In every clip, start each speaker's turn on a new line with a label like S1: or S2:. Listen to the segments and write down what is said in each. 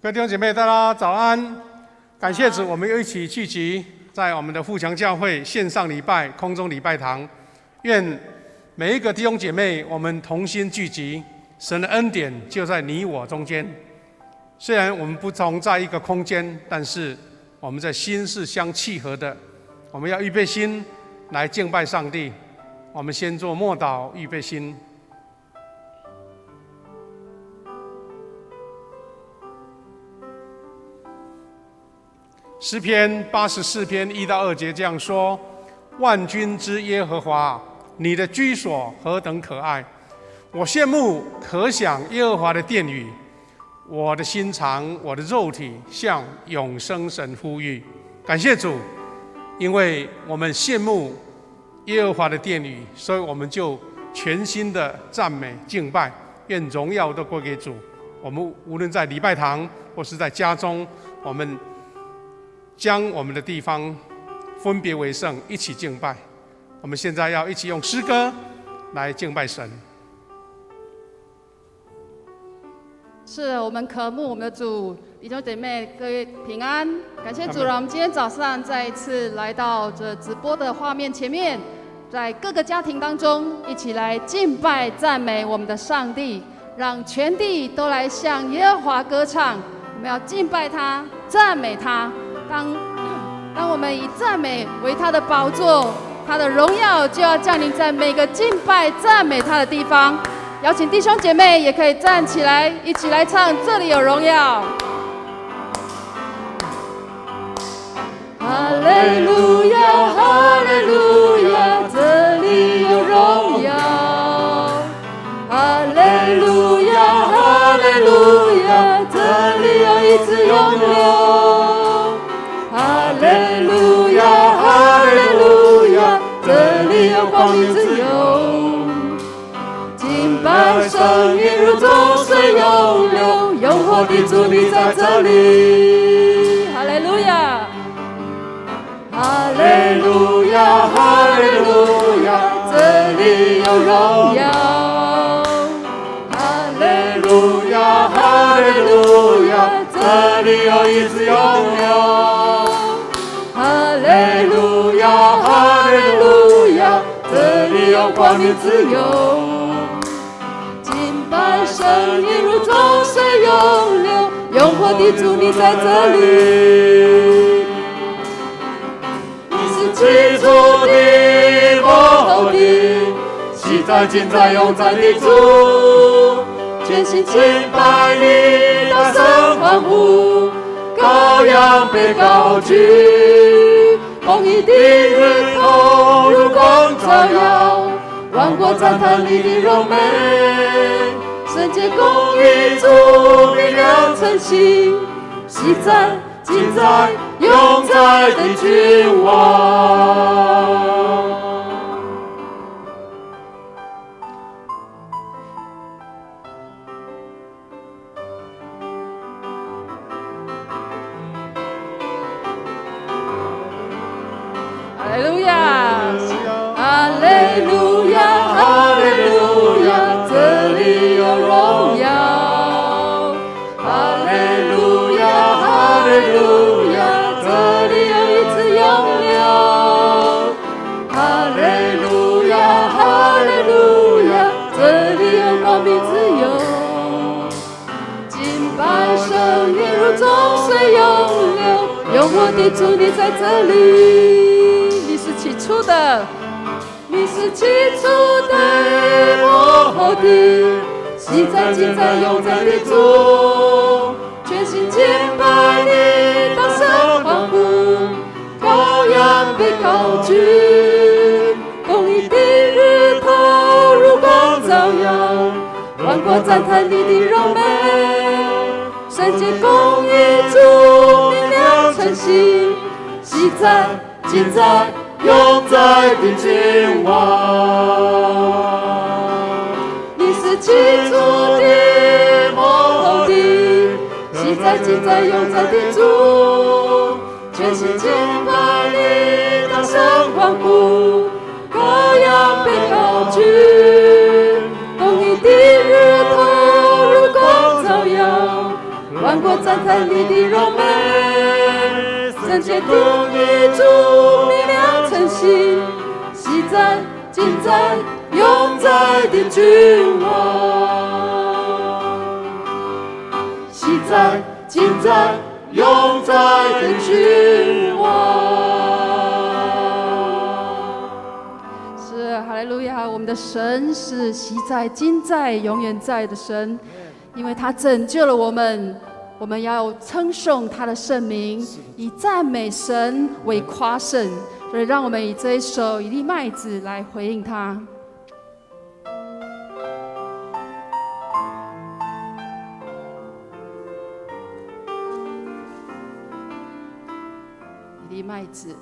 S1: 各位弟兄姐妹，大家早安！感谢主，我们又一起聚集在我们的富强教会线上礼拜、空中礼拜堂。愿每一个弟兄姐妹，我们同心聚集，神的恩典就在你我中间。虽然我们不同在一个空间，但是我们在心是相契合的。我们要预备心来敬拜上帝。我们先做默祷，预备心。诗篇84篇1到2节这样说：万军之耶和华，你的居所何等可爱！我羡慕可想耶和华的殿宇，我的心肠，我的肉体向永生神呼吁。感谢主，因为我们羡慕耶和华的殿宇，所以我们就全心的赞美敬拜，愿荣耀都归给主。我们无论在礼拜堂或是在家中，我们将我们的地方分别为圣，一起敬拜。我们现在要一起用诗歌来敬拜神。
S2: 是我们渴慕我们的主，弟兄姐妹各位平安，感谢主，让我们今天早上再一次来到这直播的画面前面，在各个家庭当中一起来敬拜赞美我们的上帝，让全地都来向耶和华歌唱。我们要敬拜他，赞美他。当我们以赞美为他的宝座，他的荣耀就要降临在每个敬拜赞美他的地方。邀请弟兄姐妹也可以站起来，一起来唱《这里有荣耀》。哈利路亚，哈利路亚，这里有荣耀。哈利路亚，哈利路亚，这里有一次永留。哈利路亚，哈利路亚，这里有光明自由。敬拜声音如众水涌流，永活的主你在这里。哈利路亚，哈利路亚，哈利路亚，这里有荣耀。哈利路亚，哈利路亚，这里有医治永留。哈利路亚，哈利路亚，这里有光明自由。敬拜声音如众水涌流，永活的主你在这里。你是起初的幕后的，昔在今在永在的主，全心敬拜你，大声欢呼，羔羊被高举，公义的日头如光照耀，万国赞叹你的荣美，圣洁公义主力量称行，昔在今在永在的君王。哈利路亚，哈利路亚，哈利路亚，这里有荣耀。哈利路亚，哈利路亚，这里有医治永留。哈利路亚，哈利路亚，这里有光明自由。敬拜声音如众水涌流，永活的主你在这里。你是起初的，你是起初的，幕后的，昔在今在永在的主，全心敬拜你，大声欢呼，羔羊被高举，公义的日头如光照耀，万国赞叹你的荣美，圣洁公义主力量称行，昔在今在永在的君王。你是起初的，幕后的，昔在今在永在的主，全心敬拜你，大声欢呼，羔羊被高举，公义的日头如光照耀，万国赞叹你的荣美，圣洁公义主力量称行，昔在今在永在的君王，昔在今在永在的君王。是，哈利路亚！我们的神是昔在今在永远在的神，因为他拯救了我们。我们要称颂他的圣名，以赞美神为夸胜。所以，让我们以这一首《一粒麦子》来回应他。一粒麦子，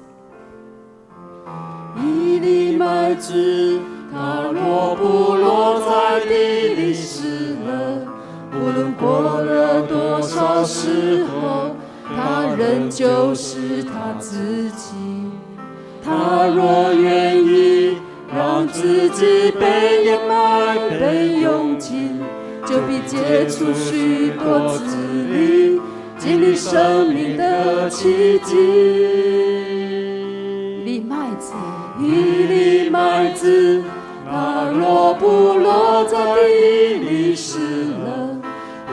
S2: 一粒麦子，它若不落在地里死了，无论过了多少时候，他仍旧是他自己。他若愿意让自己被掩埋、被用尽，就必结出许多子粒，经历生命的奇迹。一粒麦子，一粒麦子，它若不落在地里死了，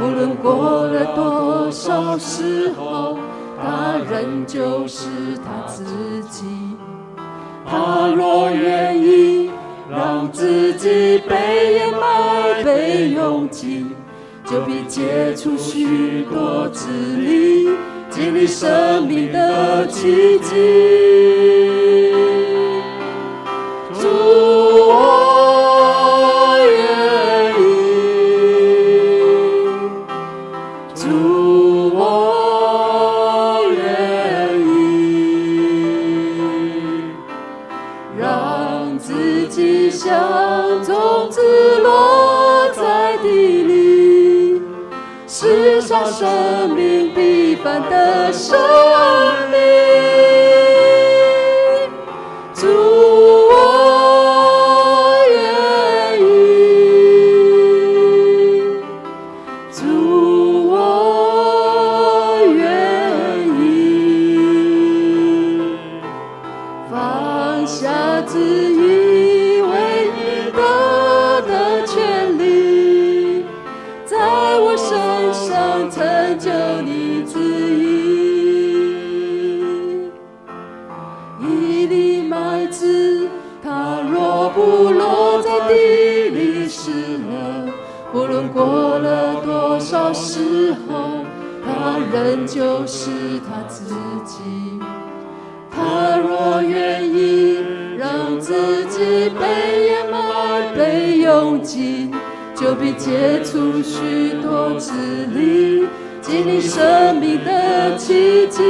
S2: 无论过了多少时候，他仍旧是他自己。他若愿意让自己被掩埋、被用尽，就必结出许多子粒，经历生命的奇迹。主，我愿意，主，我
S3: 世上生命必凡的生命。主，我愿意，主，我愿意放下自以为应得的权利，在我身上成就你旨意。一粒麦子，它若不落在地里死了，无论过了多少时候，它仍旧是它自己。他若愿意让自己被掩埋、被用尽，就必结出许多子粒，经历生命的奇迹。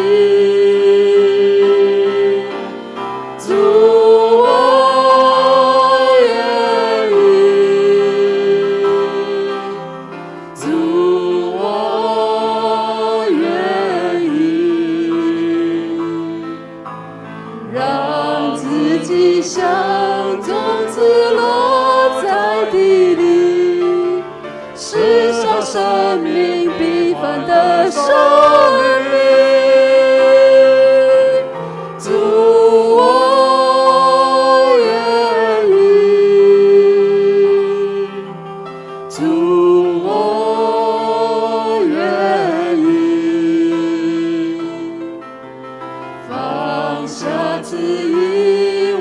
S3: 主，我愿意，主，我愿意，让自己像种子落在地里，世上生命必凡的生命。主，我愿意，主，我愿意放下自以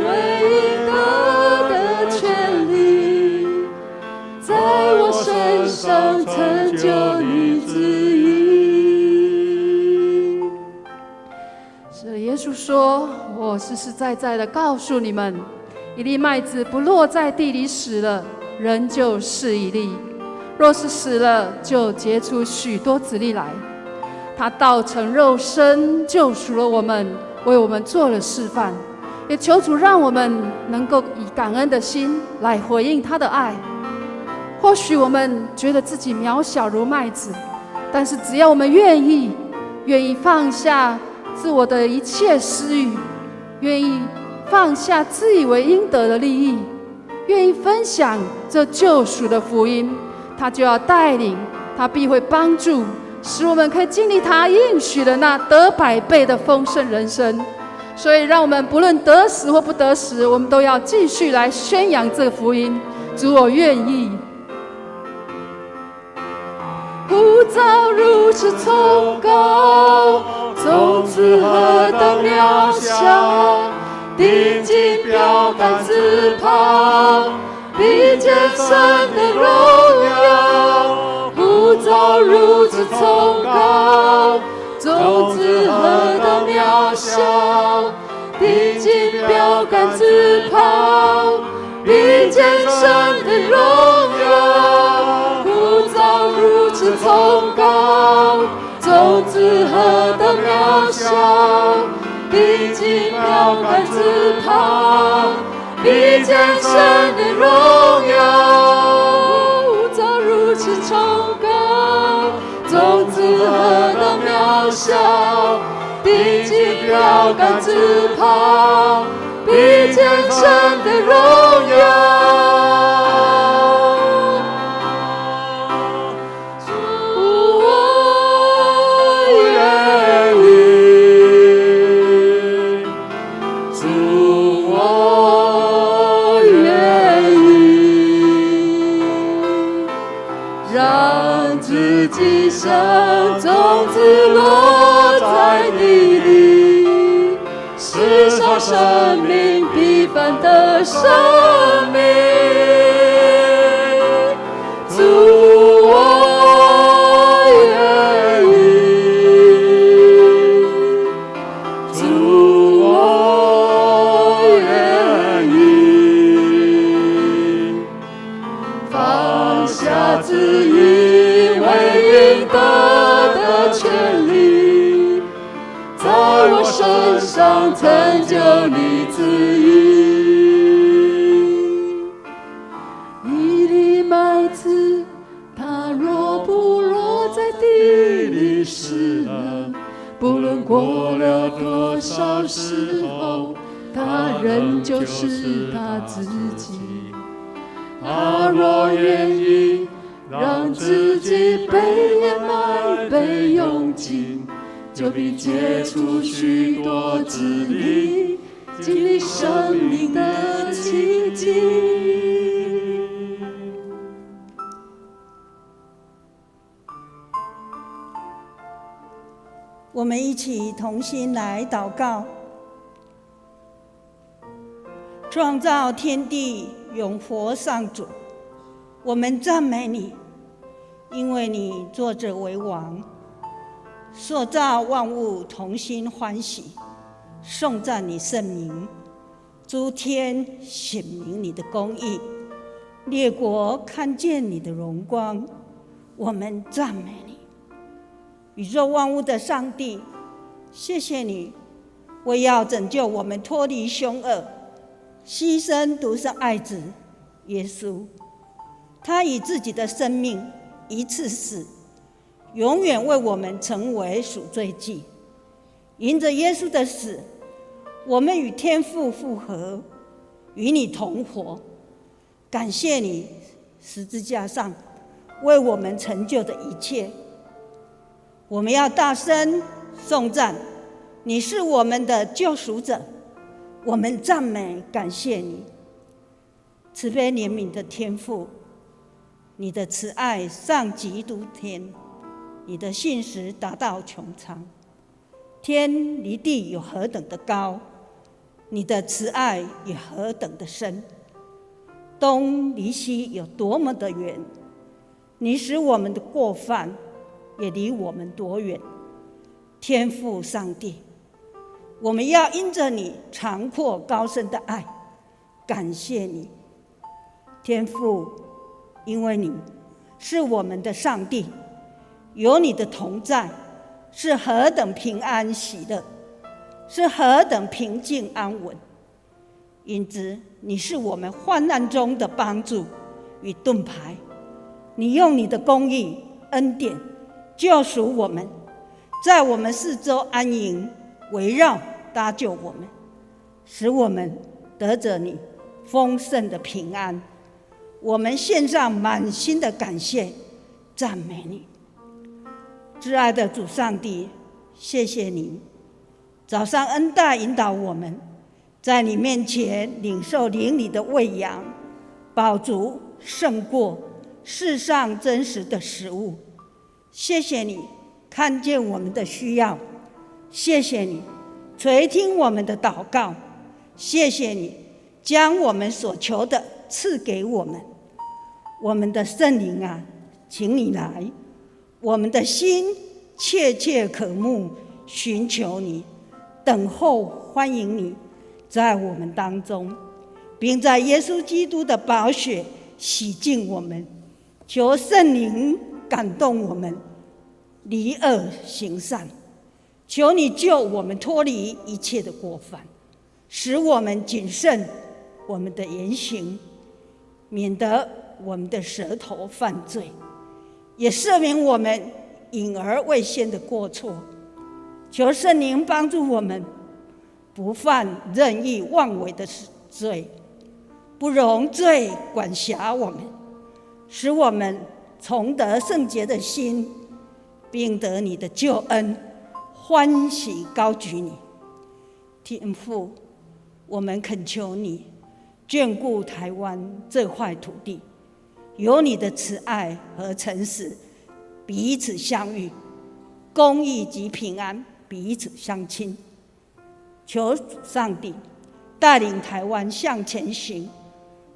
S3: 为应得的权利，在我身上成就你旨意。是耶稣说，我实实在在的告诉你们，一粒麦子不落在地里死了，仍旧是一粒；若是死了，就结出许多子粒来。他道成肉身，救赎了我们，为我们做了示范。也求主让我们能够以感恩的心来回应他的爱。或许我们觉得自己渺小如麦子，但是只要我们愿意放下自我的一切私欲，愿意放下自以为应得的利益，愿意分享这救赎的福音，他就要带领，他必会帮助，使我们可以经历他应许的那得100倍的丰盛人生。所以让我们不论得时或不得时，我们都要继续来宣扬这个福音。主，我愿意。呼召如此崇高，种子何等渺小，定睛标杆直跑，比见神的荣耀。呼召如此崇高，种子何等渺小，定睛标杆直跑，比见神的荣耀。呼召如此崇高，种子何等渺小，定睛标杆直跑，比见神的荣耀。呼召如此崇高，种子何等渺小，定睛标杆直跑，比见神的荣耀。自己像种子落在地里，世上生命必凡的生命。主，我愿意，主，我愿意放下自以为应得的权利，在我身上成就你旨意。一粒麦子，它若不落在地
S4: 里死了，不论过了多少时候，他仍旧是他自己。他若愿意让自己被掩埋、被用尽，就必结出许多子粒，经历生命的奇迹。
S5: 我们一起同心来祷告。创造天地永活上主，我们赞美你，因为你坐着为王，塑造万物同心欢喜，颂赞你圣名，诸天显明你的公义，列国看见你的荣光。我们赞美你，宇宙万物的上帝，谢谢你为要拯救我们脱离凶恶，牺牲独生爱子耶稣。他以自己的生命一次死，永远为我们成为赎罪祭。因着耶稣的死，我们与天父复合，与你同活。感谢你十字架上为我们成就的一切。我们要大声颂赞，你是我们的救赎者。我们赞美感谢你，慈悲怜悯的天父，你的慈爱上极诸天，你的信实达到穹苍。天离地有何等的高，你的慈爱也何等的深。东离西有多么的远，你使我们的过犯也离我们多远。天父上帝，我们要因着你长阔高深的爱，感谢你。天父，因为你是我们的上帝，有你的同在，是何等平安喜乐，是何等平静安稳。因之你是我们患难中的帮助与盾牌，你用你的公义恩典救赎我们，在我们四周安营围绕搭救我们，使我们得着你丰盛的平安。我们献上满心的感谢赞美你。挚爱的主上帝，谢谢你早上恩待引导我们，在你面前领受灵里的喂养，饱足胜过世上真实的食物。谢谢你看见我们的需要，谢谢你垂听我们的祷告，谢谢你将我们所求的赐给我们。我们的圣灵啊，请你来，我们的心切切渴慕寻求你，等候欢迎你在我们当中，并在耶稣基督的宝血洗净我们。求圣灵感动我们，离恶行善。求你救我们脱离一切的过犯，使我们谨慎我们的言行，免得我们的舌头犯罪，也赦免我们隐而未现的过错。求圣灵帮助我们不犯任意妄为的罪，不容罪管辖我们，使我们重得圣洁的心，并得你的救恩，欢喜高举你。天父，我们恳求你眷顾台湾这块土地，有你的慈爱和诚实彼此相遇，公义及平安彼此相亲。求上帝带领台湾向前行，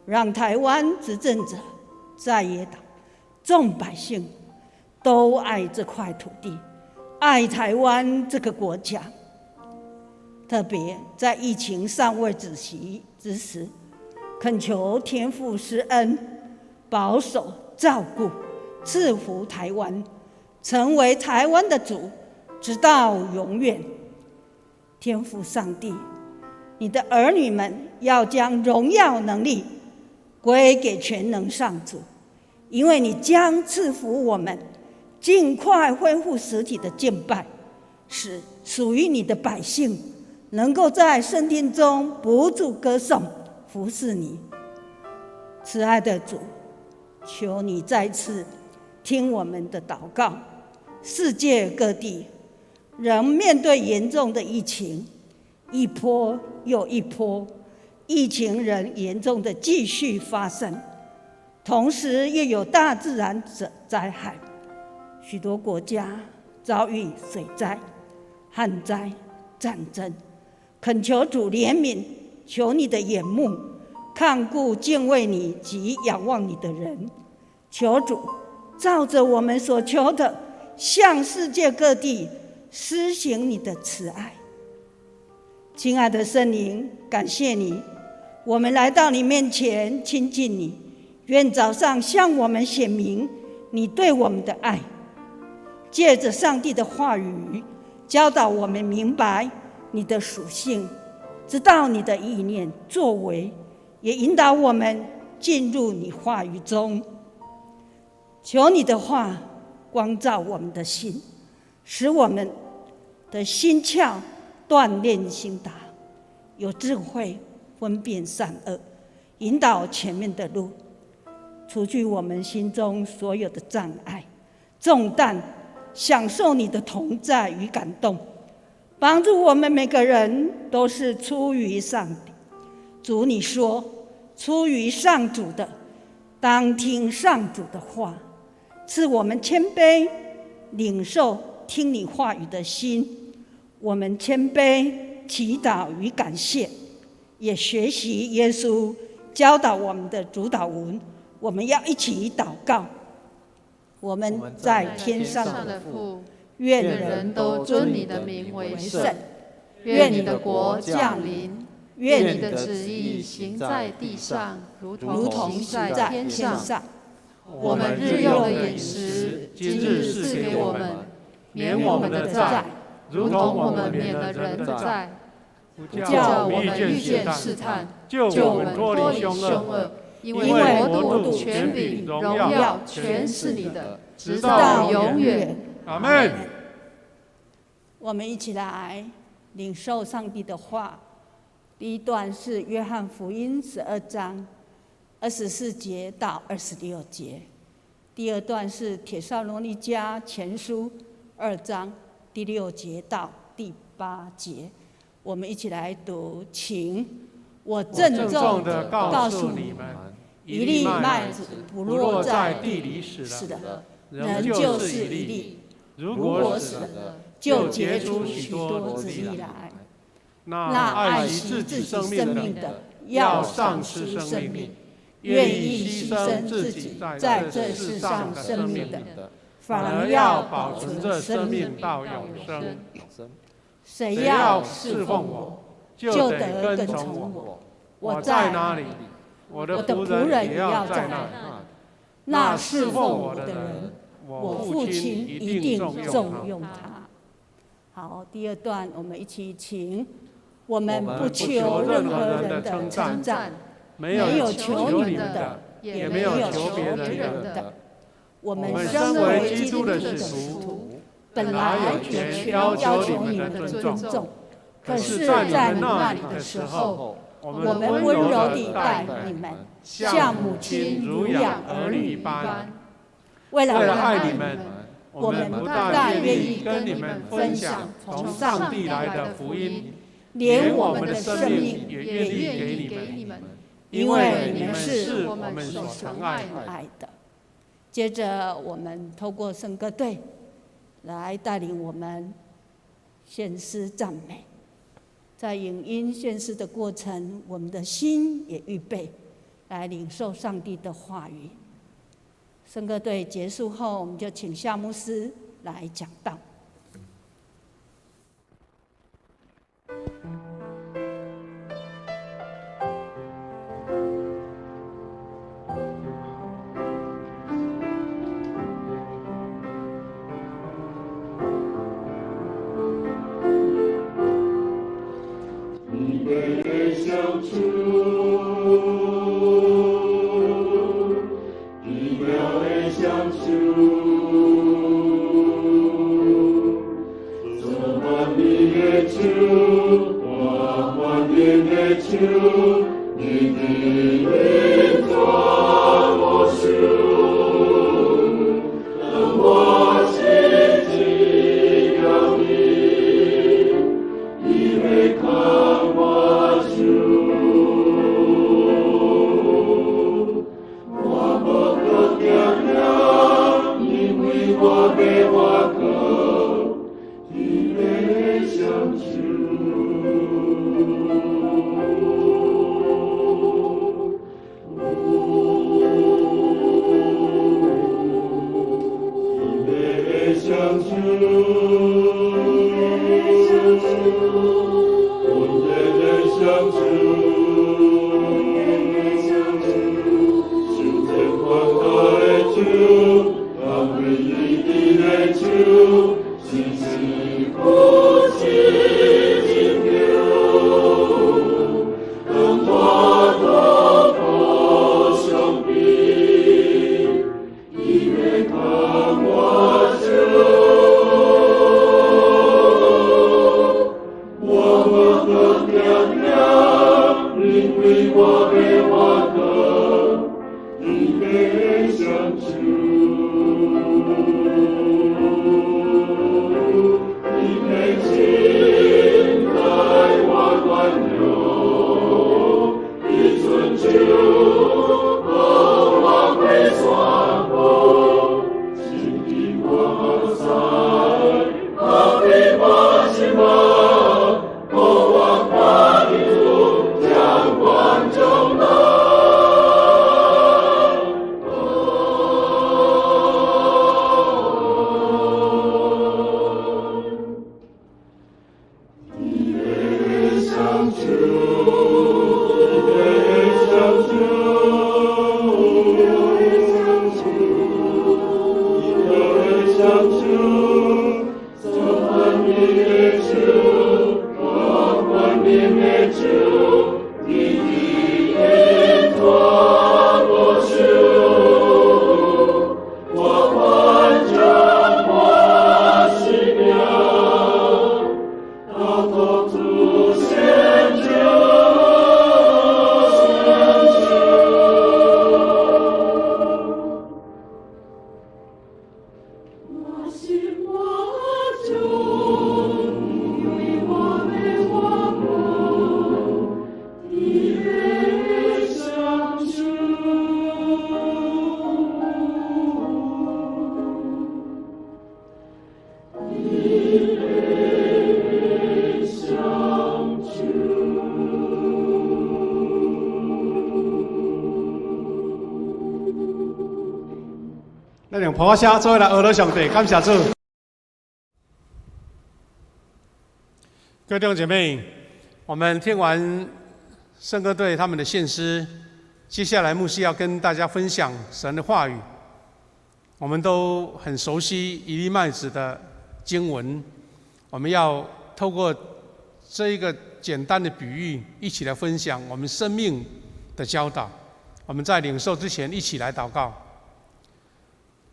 S5: 让台湾执政者、在野党、众百姓都爱这块土地，爱台湾这个国家。特别在疫情尚未止息之时，恳求天父施恩，保守照顾，赐福台湾，成为台湾的主，直到永远。天父上帝，你的儿女们要将荣耀能力归给全能上主，因为你将赐福我们，尽快恢复实体的敬拜，使属于你的百姓能够在圣殿中不住歌颂服侍你。慈爱的主，求你再次听我们的祷告。世界各地仍面对严重的疫情，一波又一波，疫情仍严重的继续发生，同时又有大自然灾害，许多国家遭遇水灾、旱灾、战争。恳求主怜悯，求你的眼目看顾敬畏你及仰望你的人。求主照着我们所求的，向世界各地施行你的慈爱。亲爱的圣灵，感谢你，我们来到你面前亲近你。愿早上向我们显明你对我们的爱，借着上帝的话语教导我们明白你的属性，知道你的意念作为，也引导我们进入你话语中。求你的话光照我们的心，使我们的心窍锻炼心达，有智慧分辨善恶，引导前面的路，除去我们心中所有的障碍重担，享受你的同在与感动，帮助我们每个人都是出于上帝。主，你说出于上主的当听上主的话，赐我们谦卑领受听你话语的心。我们谦卑祈祷与感谢，也学习耶稣教导我们的主祷文。我们要一起祷告。我们在天上的父，愿人都尊你的名为圣。愿你的国降临，愿你的旨意行在地上，如同行在天上。我们日用的饮食，今日赐给我们，免我们的债，如同我们免了人的债，不叫我们遇见试探，救我们脱离凶恶。因为国度、权柄、荣耀，全是你的，直到永远。
S1: 阿们。
S5: 我们一起来领受上帝的话。第一段是约翰福音12章24节到26节，第二段是帖撒罗尼迦前书2章第6节到第8节。我们一起来读，请。我郑重地告诉你们，一粒麦子不落在地里死了，仍旧是一粒；如果死了，就结出许多子粒来。那爱惜自己生命的，要丧失生命；愿意牺牲自己在这世上生命的，反而要保存这生命到永生。谁要侍奉我，就得跟从我。我在哪里，我的仆人也要在那里。那侍奉我的人，我父亲一定重用他。好，第二段我们一起请。我们不求任何人的称赞，没有求你们的，也没有求别人的。我们身为基督的使徒，本来有权要求你们的尊重，可是在你们那里的时候，我们温柔地待你们，像母亲乳养儿女一般。为了爱你们，我们不但愿意跟你们分享从上帝来的福音，连我们的生命也愿意给你们，因为你们是我们所疼爱的。接着，我们透过圣歌队来带领我们献诗赞美。在影音献诗的过程，我们的心也预备来领受上帝的话语。圣歌队结束后，我们就请夏牧师来讲道。
S4: 一秒也相处。
S1: 咱用普声做来学罗上帝，感谢主。各位弟兄姐妹，我们听完圣歌队他们的献诗，接下来牧师要跟大家分享神的话语。我们都很熟悉以利麦子的经文，我们要透过这一个简单的比喻，一起来分享我们生命的教导。我们在领受之前，一起来祷告。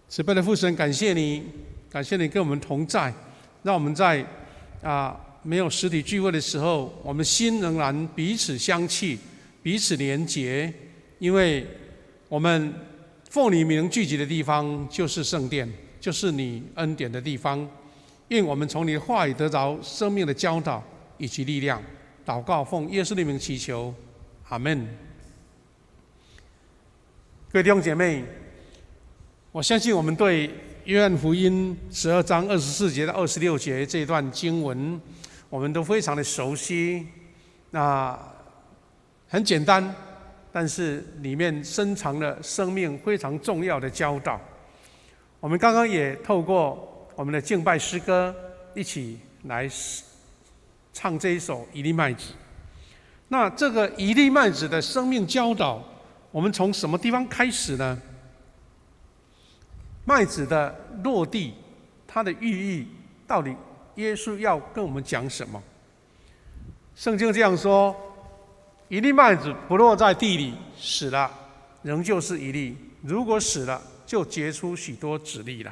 S1: 慈悲的父神，感谢你，感谢你跟我们同在，让我们在没有实体聚会的时候，我们心仍然彼此相契，彼此连结，因为我们奉你名聚集的地方就是圣殿，就是你恩典的地方。愿我们从你的话语得着生命的教导以及力量。祷告奉耶稣的名祈求，阿们。各位弟兄姐妹，我相信我们对约翰福音12章24节到26节这段经文，我们都非常的熟悉。很简单，但是里面深藏了生命非常重要的教导。我们刚刚也透过我们的敬拜诗歌，一起来唱这一首《以利麦子》。那这个以利麦子的生命教导，我们从什么地方开始呢？麦子的落地，它的寓意到底耶稣要跟我们讲什么？圣经这样说：一粒麦子不落在地里，死了，仍旧是一粒；如果死了，就结出许多子粒来。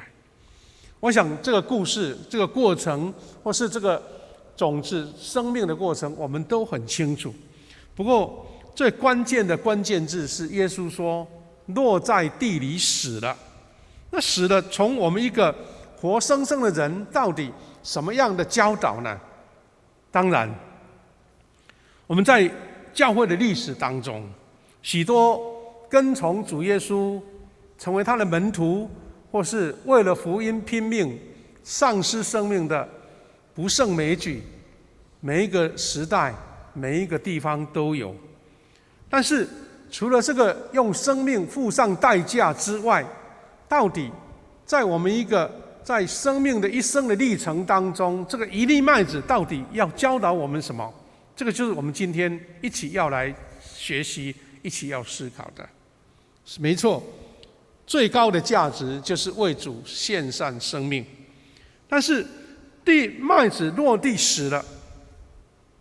S1: 我想这个故事、这个过程，或是这个种子生命的过程，我们都很清楚。不过最关键的关键字是耶稣说：落在地里死了。那死了，从我们一个活生生的人，到底什么样的教导呢？当然，我们在教会的历史当中，许多跟从主耶稣、成为他的门徒，或是为了福音拼命、丧失生命的不胜枚举，每一个时代、每一个地方都有。但是除了这个用生命付上代价之外，到底在我们一个在生命的一生的历程当中，这个一粒麦子到底要教导我们什么？这个就是我们今天一起要来学习、一起要思考的。没错，最高的价值就是为主献上生命。但是麦子落地死了，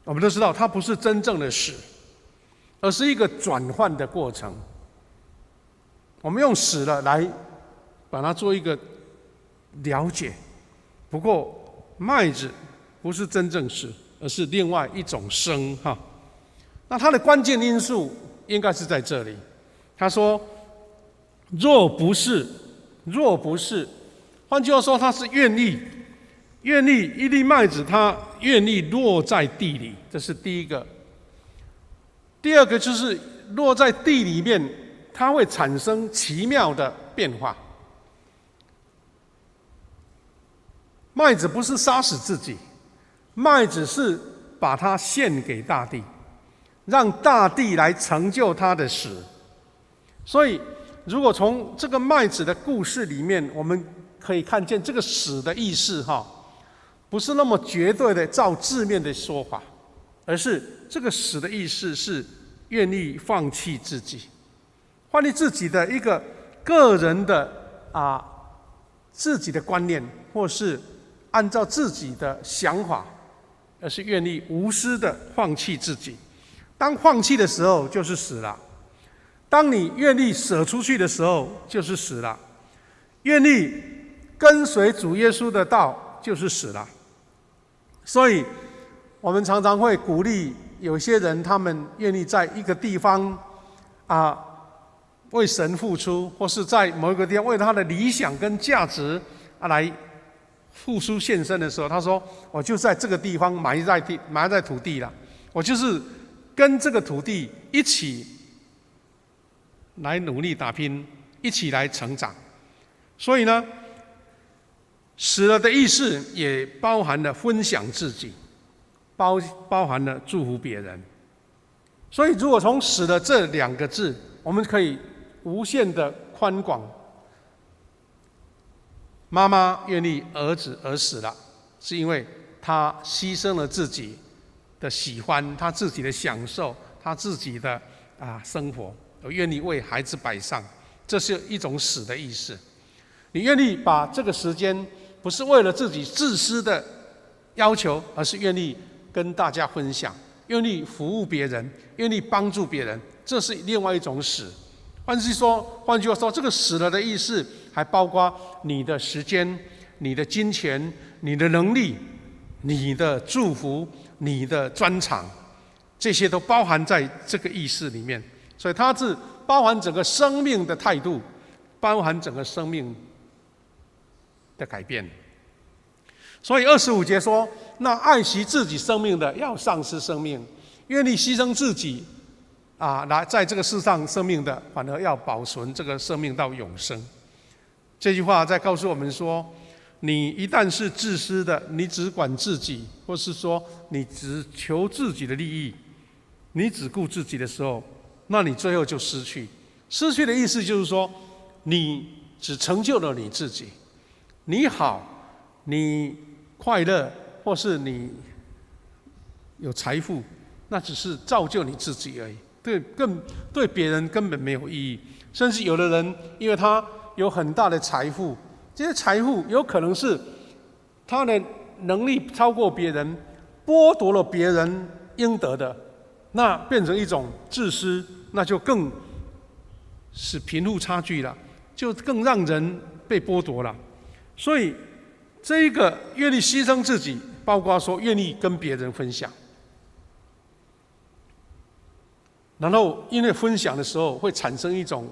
S1: 我们都知道它不是真正的死，而是一个转换的过程。我们用死了来把它做一个了解。不过麦子不是真正死，而是另外一种生哈。那它的关键因素应该是在这里。他说：“若不是，换句话说，他是愿意一粒麦子，他愿意落在地里，这是第一个。第二个就是落在地里面，它会产生奇妙的变化。麦子不是杀死自己，麦子是把它献给大地，让大地来成就它的死。所以，如果从这个麦子的故事里面，我们可以看见这个死的意思不是那么绝对的照字面的说法，而是这个死的意思是愿意放弃自己，放弃自己的一个个人的自己的观念，或是按照自己的想法，而是愿意无私的放弃自己。当放弃的时候，就是死了；当你愿意舍出去的时候，就是死了；愿意跟随主耶稣的道，就是死了。所以，我们常常会鼓励有些人，他们愿意在一个地方为神付出，或是在某一个地方为他的理想跟价值来付出献身的时候，他说：“我就在这个地方埋在土地了，我就是跟这个土地一起来努力打拼，一起来成长。”所以呢，死了的意思也包含了分享自己，包含了祝福别人。所以，如果从死了这两个字，我们可以无限的宽广。妈妈愿意儿子而死了，是因为他牺牲了自己的喜欢，他自己的享受，他自己的生活，而愿意为孩子摆上，这是一种死的意思。你愿意把这个时间，不是为了自己自私的要求，而是愿意跟大家分享，愿意服务别人，愿意帮助别人，这是另外一种死。换句话说，这个死了的意思还包括你的时间、你的金钱、你的能力、你的祝福、你的专长，这些都包含在这个意思里面。所以它是包含整个生命的态度，包含整个生命的改变。所以25节说：“那爱惜自己生命的，要丧失生命；愿意牺牲自己来在这个世上生命的，反而要保存这个生命到永生。”这句话在告诉我们说，你一旦是自私的，你只管自己，或是说你只求自己的利益，你只顾自己的时候，那你最后就失去。失去的意思就是说，你只成就了你自己，你好，你快乐，或是你有财富，那只是造就你自己而已。对别人根本没有意义。甚至有的人，因为他有很大的财富，这些财富有可能是他的能力超过别人，剥夺了别人应得的，那变成一种自私，那就更是贫富差距了，就更让人被剥夺了。所以这一个愿意牺牲自己，包括说愿意跟别人分享，然后因为分享的时候会产生一种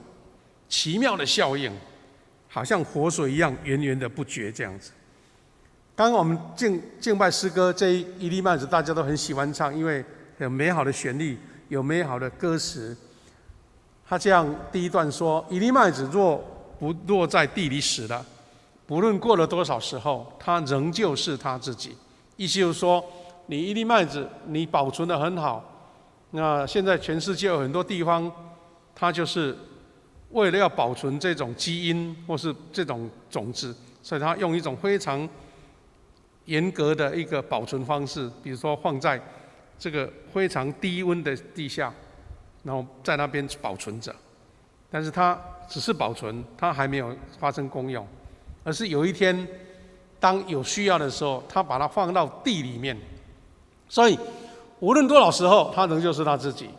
S1: 奇妙的效应，好像活水一样源源的不绝这样子。刚刚我们敬拜诗歌这一粒麦子，大家都很喜欢唱，因为有美好的旋律，有美好的歌词。他这样第一段说：“一粒麦子若不落在地里死了，不论过了多少时候，它仍旧是他自己。”意思就是说，你一粒麦子你保存得很好，那现在全世界有很多地方，它就是为了要保存这种基因或是这种种子，所以它用一种非常严格的一个保存方式，比如说放在这个非常低温的地下，然后在那边保存着。但是它只是保存，它还没有发生功用，而是有一天当有需要的时候，它把它放到地里面。所以无论多少时候，它仍旧是它自己。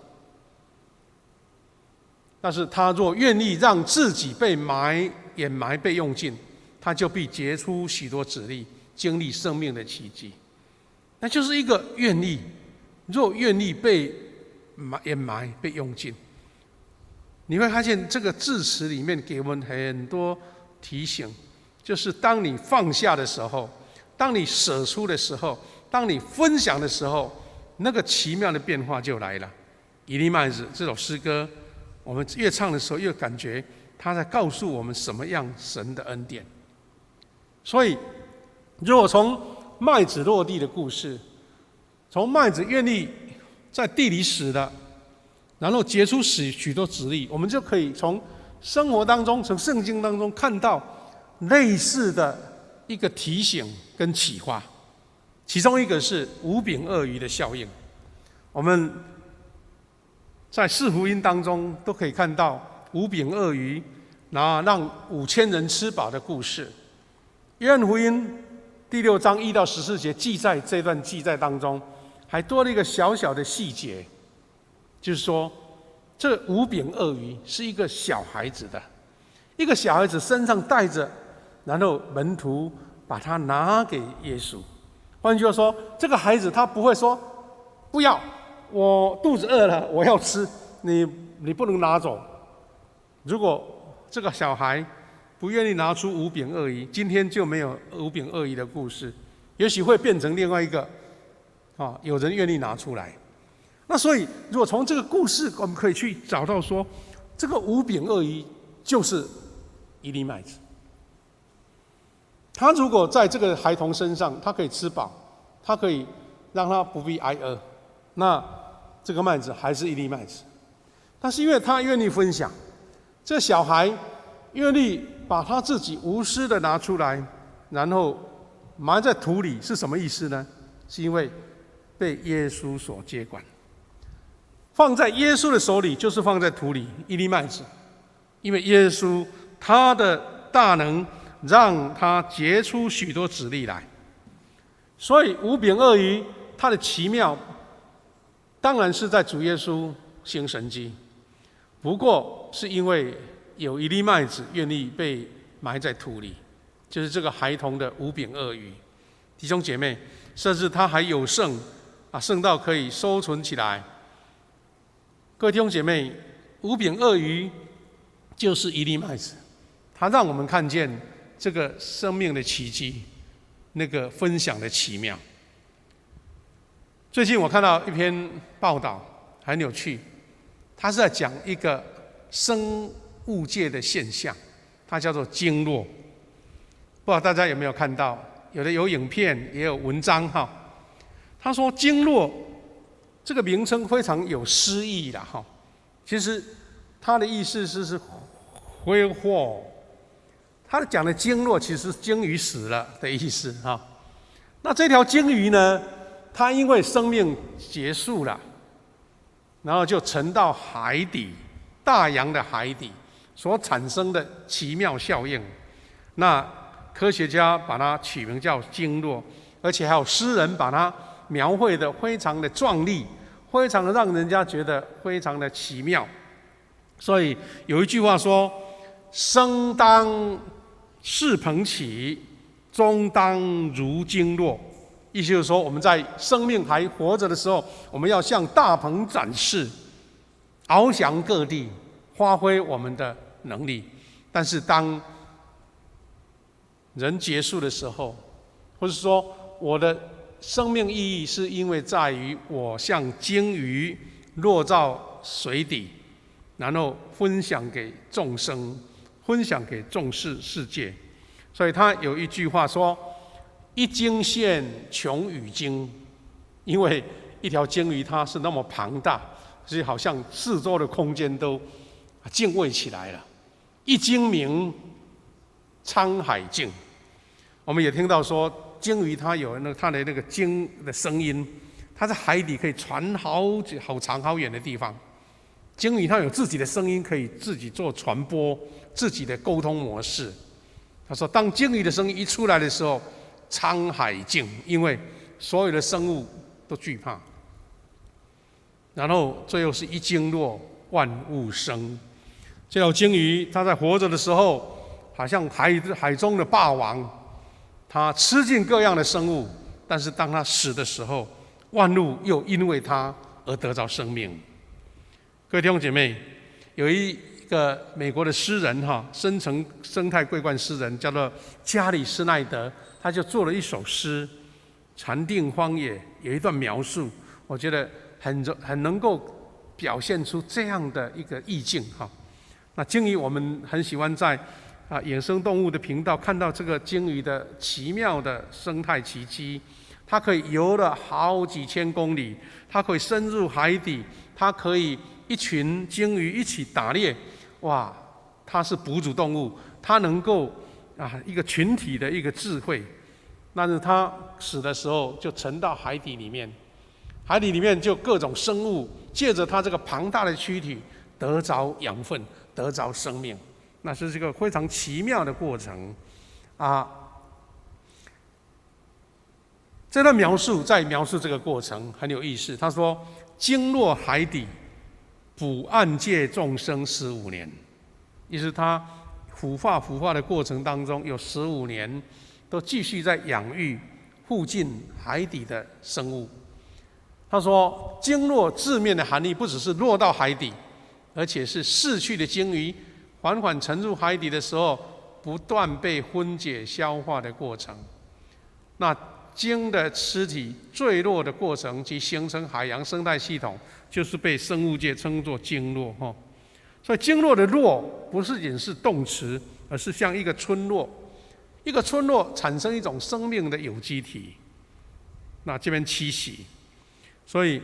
S1: 但是他若愿意让自己被掩埋、被用尽，他就必结出许多子粒，经历生命的奇迹。那就是一个愿意，若愿意被掩埋、被用尽，你会发现这个字词里面给我们很多提醒，就是当你放下的时候，当你舍出的时候，当你分享的时候，那个奇妙的变化就来了。一粒麦子这首诗歌，我们越唱的时候，越感觉他在告诉我们什么样神的恩典。所以，如果从麦子落地的故事，从麦子愿意在地里死的，然后结出许多子粒，我们就可以从生活当中、从圣经当中看到类似的一个提醒跟启发。其中一个是五饼二鱼的效应，我们在四福音当中都可以看到五饼二鱼，然后让5000人吃饱的故事。约翰福音第6章1到14节记载这段记载当中，还多了一个小小的细节，就是说这五饼二鱼是一个小孩子的，一个小孩子身上带着，然后门徒把它拿给耶稣。换句话说，这个孩子他不会说不要，我肚子饿了，我要吃，你不能拿走。如果这个小孩不愿意拿出五饼二鱼，今天就没有五饼二鱼的故事，也许会变成另外一个有人愿意拿出来。那所以，如果从这个故事，我们可以去找到说，这个五饼二鱼就是一粒麦子。他如果在这个孩童身上，他可以吃饱，他可以让他不必挨饿，那这个麦子还是一粒麦子。但是因为他愿意分享，这小孩愿意把他自己无私的拿出来，然后埋在土里，是什么意思呢？是因为被耶稣所接管，放在耶稣的手里，就是放在土里一粒麦子。因为耶稣他的大能让他结出许多子粒来，所以五饼二鱼它的奇妙，当然是在主耶稣行神迹，不过是因为有一粒麦子愿意被埋在土里，就是这个孩童的五饼二鱼。弟兄姐妹，甚至他还有剩剩到可以收存起来。各位弟兄姐妹，五饼二鱼就是一粒麦子，它让我们看见这个生命的奇迹，那个分享的奇妙。最近我看到一篇报道，很有趣，它是在讲一个生物界的现象，它叫做经络。不知道大家有没有看到？有的有影片，也有文章哈。他说经络这个名称非常有诗意啦哈。其实它的意思是挥霍。他讲的经络其实是鲸鱼死了的意思哈。那这条鲸鱼呢，它因为生命结束了，然后就沉到海底，大洋的海底所产生的奇妙效应。那科学家把它取名叫经络，而且还有诗人把它描绘的非常的壮丽，非常的让人家觉得非常的奇妙。所以有一句话说：生当势蓬起，终当如经络。意思就是说，我们在生命还活着的时候，我们要向大鹏展翅，翱翔各地，发挥我们的能力。但是当人结束的时候，或者说我的生命意义是因为在于我像鲸鱼落到水底，然后分享给众生，分享给众世界。所以他有一句话说：一经现穷与经，因为一条鲸鱼它是那么庞大，所以好像四周的空间都敬畏起来了。一鲸鸣，沧海静。我们也听到说，鲸鱼它有它的那个鲸的声音，它在海底可以传好长好远的地方。鲸鱼它有自己的声音，可以自己做传播，自己的沟通模式。他说，当鲸鱼的声音一出来的时候，沧海静，因为所有的生物都惧怕。然后最后是一鲸落，万物生。这条鲸鱼它在活着的时候，好像海中的霸王，它吃尽各样的生物，但是当它死的时候，万物又因为它而得着生命。各位弟兄姐妹，有一个美国的诗人生态桂冠诗人叫做加里施耐德，他就做了一首诗《禅定荒野》，有一段描述，我觉得很能够表现出这样的一个意境哈。那鲸鱼我们很喜欢在野生动物的频道看到这个鲸鱼的奇妙的生态奇迹，它可以游了好几千公里，它可以深入海底，它可以一群鲸鱼一起打猎，哇，它是哺乳动物，它能够一个群体的一个智慧，但是它死的时候就沉到海底里面，海底里面就各种生物借着它这个庞大的躯体得着养分，得着生命，那是一个非常奇妙的过程这段描述在描述这个过程很有意思。他说，鲸落海底，捕暗界众生15年，意思他孵化的过程当中有15年都继续在养育附近海底的生物。他说，鲸落字面的含义不只是落到海底，而且是逝去的鲸鱼缓缓沉入海底的时候，不断被分解消化的过程。那鲸的尸体坠落的过程及形成海洋生态系统，就是被生物界称作鲸落所以鲸落的落不是仅是动词，而是像一个村落，一个村落产生一种生命的有机体，那这边栖息。所以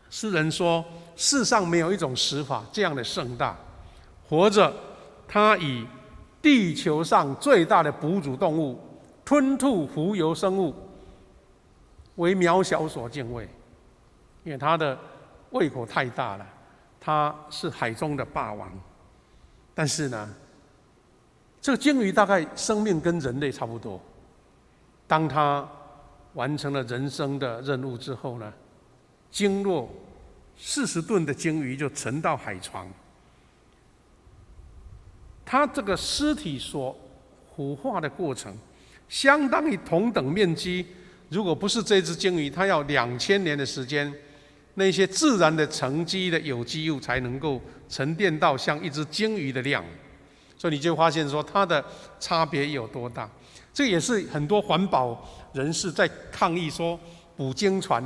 S1: 诗人说，世上没有一种死法这样的盛大，活着它以地球上最大的哺乳动物吞吐浮游生物为渺小所敬畏，因为它的胃口太大了，它是海中的霸王。但是呢，这个鲸鱼大概生命跟人类差不多，当它完成了人生的任务之后呢，鲸落40吨的鲸鱼就沉到海床，它这个尸体所腐化的过程，相当于同等面积，如果不是这只鲸鱼，它要2000年的时间，那些自然的沉积的有机物才能够沉淀到像一只鲸鱼的量。所以你就发现说它的差别有多大。这也是很多环保人士在抗议说，捕鲸船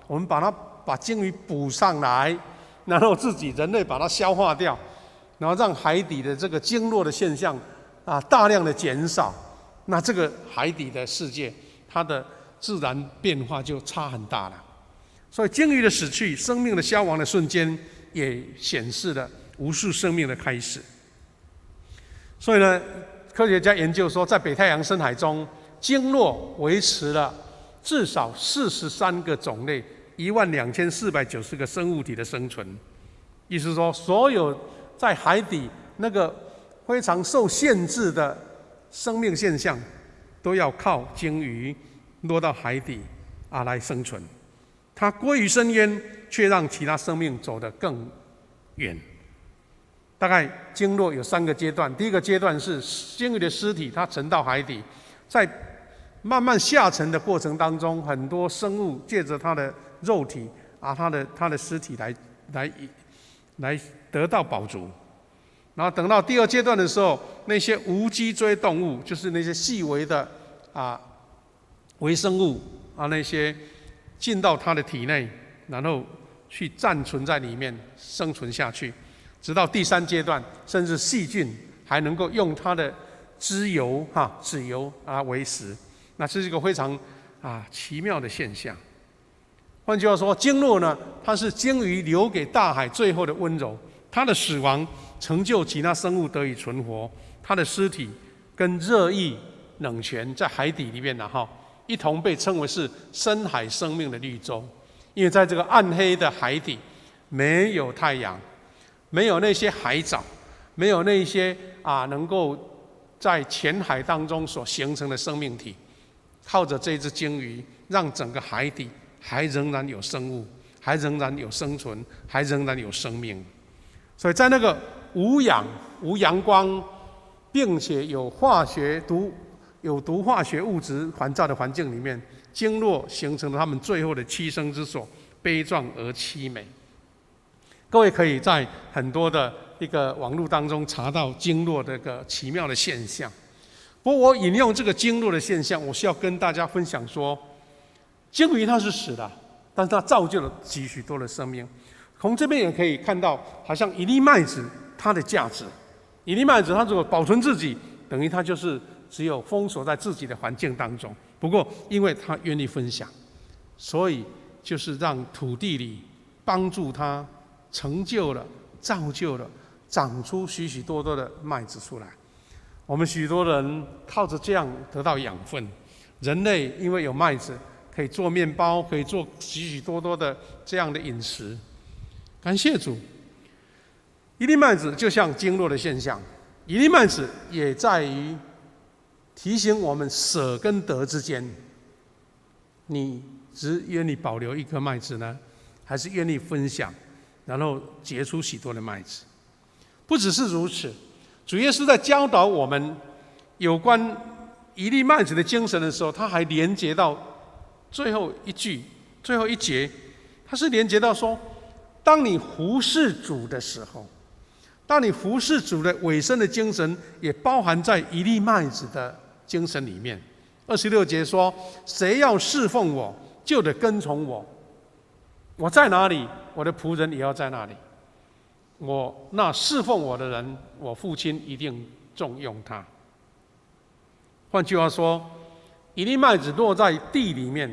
S1: 我们把鲸鱼捕上来，然后自己人类把它消化掉，然后让海底的这个鲸落的现象大量的减少，那这个海底的世界它的自然变化就差很大了。所以鲸鱼的死去，生命的消亡的瞬间，也显示了无数生命的开始。所以呢，科学家研究说，在北太阳深海中，鲸落维持了至少43个种类12490个生物体的生存。意思说，所有在海底那个非常受限制的生命现象，都要靠鲸鱼落到海底来生存。它归于深渊，却让其他生命走得更远。大概鲸落有3个阶段，第一个阶段是鲸鱼的尸体它沉到海底，在慢慢下沉的过程当中，很多生物借着它的肉体它的尸体来得到饱足。然后等到第2阶段的时候，那些无脊椎动物，就是那些细微的微生物那些进到它的体内，然后去暂存在里面生存下去，直到第3阶段，甚至细菌还能够用它的脂油为食。那这是一个非常奇妙的现象。换句话说，经络呢，它是鲸鱼留给大海最后的温柔。它的死亡成就其他生物得以存活，它的尸体跟热液、冷泉在海底里面一同被称为是深海生命的绿洲。因为在这个暗黑的海底，没有太阳，没有那些海藻，没有那些能够在浅海当中所形成的生命体，靠着这只鲸鱼，让整个海底还仍然有生物，还仍然有生存，还仍然有生命。所以在那个无氧、无阳光，并且有毒化学物质环照的环境里面，经络形成了他们最后的栖身之所，悲壮而凄美。各位可以在很多的一个网络当中查到经络的一个奇妙的现象。不过我引用这个经络的现象，我是要跟大家分享说，鲸鱼它是死的，但是它造就了许多的生命。从这边也可以看到，好像一粒麦子它的价值。一粒麦子它如果保存自己，等于它就是只有封锁在自己的环境当中。不过因为它愿意分享，所以就是让土地里帮助它成就了、造就了、长出许多的麦子出来。我们许多人靠着这样得到养分。人类因为有麦子，可以做面包，可以做许多的这样的饮食。感谢主，一粒麦子就像经络的现象，一粒麦子也在于提醒我们舍跟得之间，你只愿意保留一颗麦子呢，还是愿意分享，然后结出许多的麦子？不只是如此，主耶稣在教导我们有关一粒麦子的精神的时候，他还连接到最后一句、最后一节，他是连接到说，当你服侍主的时候，当你服侍主的尾声的精神，也包含在一粒麦子的精神里面。26节说：“谁要侍奉我，就得跟从我。我在哪里，我的仆人也要在那里。我那侍奉我的人，我父亲一定重用他。”换句话说，一粒麦子落在地里面，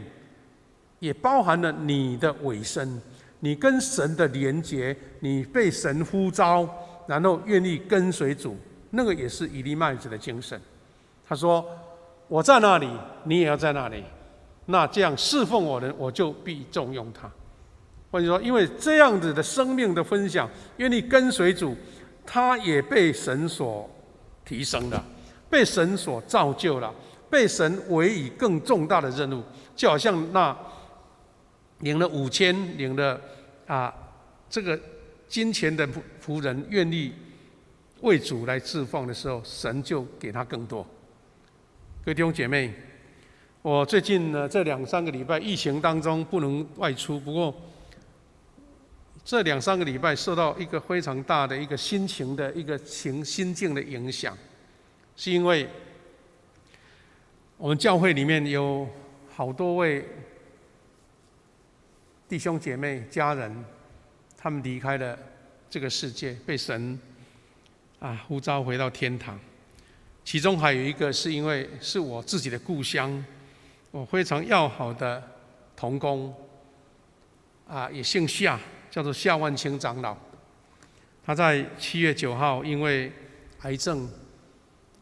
S1: 也包含了你的尾声。你跟神的连结，你被神呼召，然后愿意跟随主，那个也是一粒麦子的精神。他说：“我在那里，你也要在那里。那这样侍奉我的人，我就必重用他。”或者说，因为这样子的生命的分享，愿意跟随主，他也被神所提升了，被神所造就了，被神委以更重大的任务，就好像那领了5000，领了这个金钱的仆人，愿意为主来侍奉的时候，神就给他更多。各位弟兄姐妹，我最近呢这2-3个礼拜疫情当中不能外出，不过这2-3个礼拜受到一个非常大的一个心情的一个心境的影响，是因为我们教会里面有好多位弟兄姐妹、家人，他们离开了这个世界，被神呼召回到天堂。其中还有一个是因为是我自己的故乡，我非常要好的同工，也姓夏，叫做夏万清长老。他在7月9号因为癌症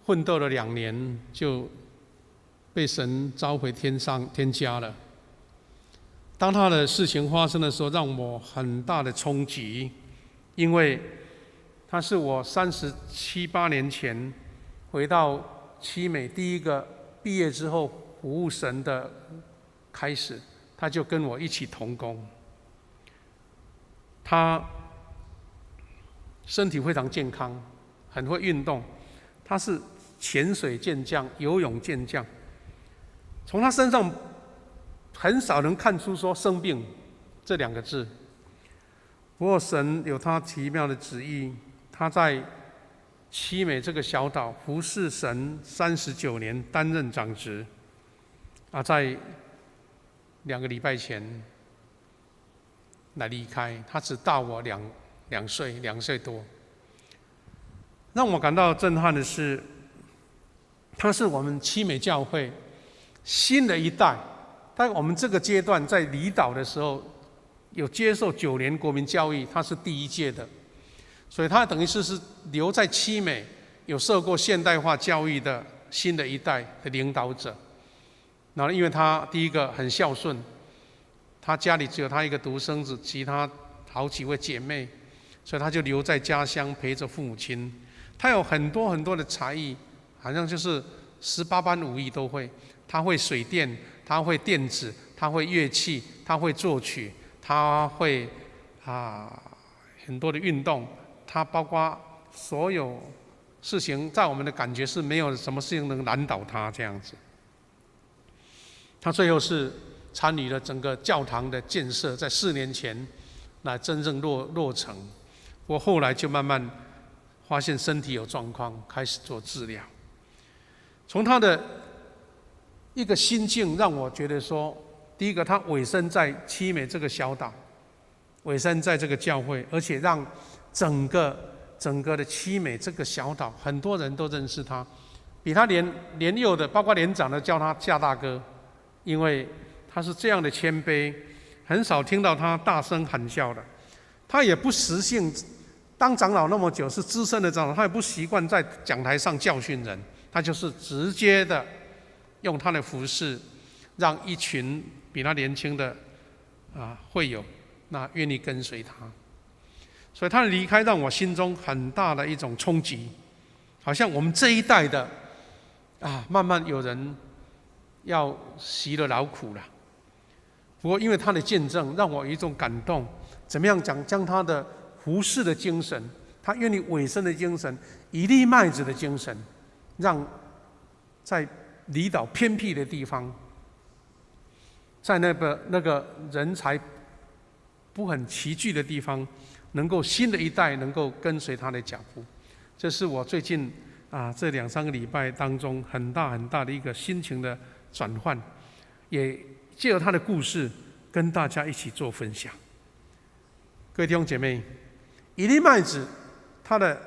S1: 奋斗了2年，就被神召回天家了。当他的事情发生的时候，让我很大的冲击，因为他是我37、38年前回到七美第一个毕业之后服务神的开始，他就跟我一起同工。他身体非常健康，很会运动，他是潜水健将、游泳健将。从他身上很少能看出说生病这2个字。不过神有他奇妙的旨意，他在七美这个小岛服侍神39年，担任长职。在2个礼拜前来离开，他只大我2岁多。让我感到震撼的是，他是我们七美教会新的一代但我们这个阶段在离岛的时候，有接受9年国民教育，他是第一届的，所以他等于是留在七美有受过现代化教育的新的一代的领导者。然后因为他第一个很孝顺，他家里只有他一个独生子，其他好几位姐妹，所以他就留在家乡陪着父母亲。他有很多很多的才艺，好像就是18般武艺都会。他会水电，他会电子，他会乐器，他会作曲，他会很多的运动，他包括所有事情，在我们的感觉是没有什么事情能难倒他这样子。他最后是参与了整个教堂的建设，在4年前来真正落成。不过后来就慢慢发现身体有状况，开始做治疗。从他的一个心境让我觉得说，第一个他委身在七美这个小岛，委身在这个教会，而且让整个的七美这个小岛很多人都认识他，比他年幼的，包括年长的叫他夏大哥，因为他是这样的谦卑，很少听到他大声喊叫的。他也不习性，当长老那么久，是资深的长老，他也不习惯在讲台上教训人，他就是直接的用他的服事，让一群比他年轻的会友那愿意跟随他。所以他的离开让我心中很大的一种冲击，好像我们这一代的慢慢有人要习了劳苦了。不过因为他的见证让我有一种感动，怎么样将他的服事的精神，他愿意委身的精神，一粒麦子的精神，让在离岛偏僻的地方，在那个人才不很齐聚的地方，能够新的一代能够跟随他的脚步。这是我最近这2-3个礼拜当中很大的一个心情的转换，也借由他的故事跟大家一起做分享。各位弟兄姐妹，一粒麦子他的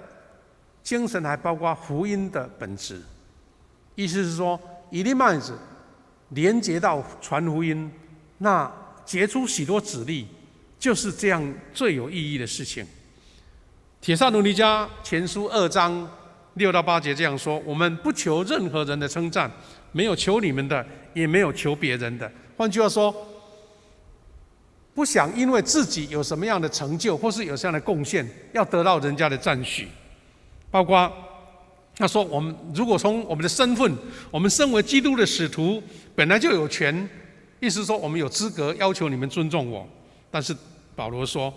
S1: 精神还包括福音的本质，意思是说一粒麦子连接到传福音，那结出许多子粒，就是这样最有意义的事情。帖撒罗尼迦前书2章6到8节这样说：我们不求任何人的称赞，没有求你们的，也没有求别人的。换句话说，不想因为自己有什么样的成就或是有什么样的贡献，要得到人家的赞许。包括他说，我们如果从我们的身份，我们身为基督的使徒，本来就有权，意思说我们有资格要求你们尊重我。但是保罗说，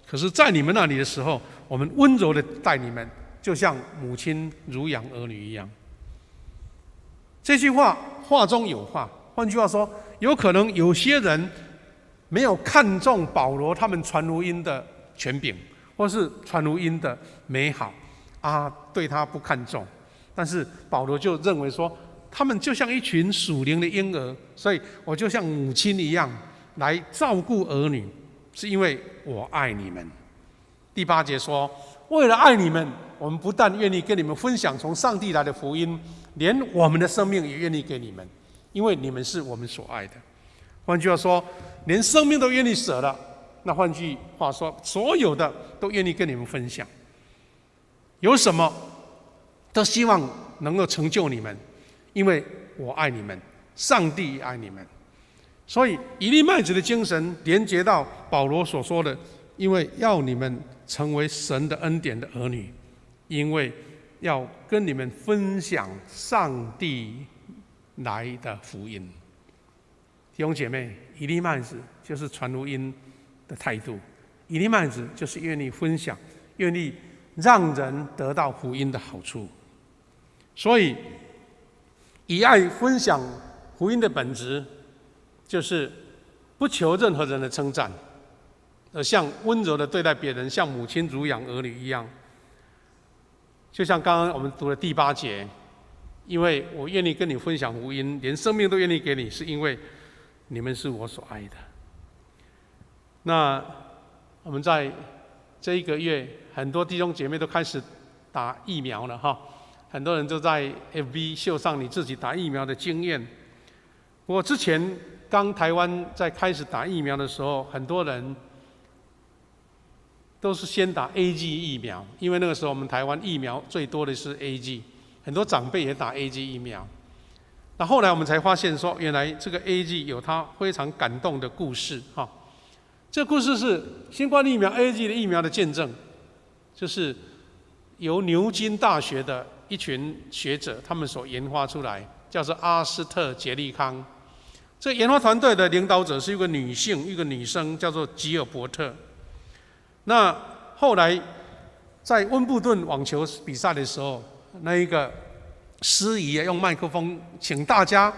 S1: 可是在你们那里的时候，我们温柔的待你们，就像母亲乳养儿女一样。这句话话中有话，换句话说，有可能有些人没有看重保罗他们传福音的权柄，或是传福音的美好对他不看重。但是保罗就认为说，他们就像一群属灵的婴儿，所以我就像母亲一样来照顾儿女，是因为我爱你们。第8节说，为了爱你们，我们不但愿意跟你们分享从上帝来的福音，连我们的生命也愿意给你们，因为你们是我们所爱的。换句话说，连生命都愿意舍了，那换句话说，所有的都愿意跟你们分享。有什么都希望能够成就你们，因为我爱你们，上帝也爱你们。所以一粒麦子的精神连接到保罗所说的，因为要你们成为神的恩典的儿女，因为要跟你们分享上帝来的福音。弟兄姐妹，一粒麦子就是传福音的态度，一粒麦子就是愿意分享，愿意让人得到福音的好处。所以以爱分享福音的本质，就是不求任何人的称赞，而像温柔的对待别人，像母亲乳养儿女一样。就像刚刚我们读的第8节，因为我愿意跟你分享福音，连生命都愿意给你，是因为你们是我所爱的。那我们在这1个月，很多弟兄姐妹都开始打疫苗了哈，很多人都在 FB 秀上你自己打疫苗的经验。不过之前刚台湾在开始打疫苗的时候，很多人都是先打 AZ 疫苗，因为那个时候我们台湾疫苗最多的是 AZ， 很多长辈也打 AZ 疫苗。那后来我们才发现说，原来这个 AZ 有它非常感动的故事哈。这个故事是新冠疫苗 AZ 的疫苗的见证，就是由牛津大学的一群学者他们所研发出来，叫做阿斯特捷利康。这个研发团队的领导者是一个女性，一个女生，叫做吉尔伯特。那后来在温布顿网球比赛的时候，那一个司仪用麦克风请大家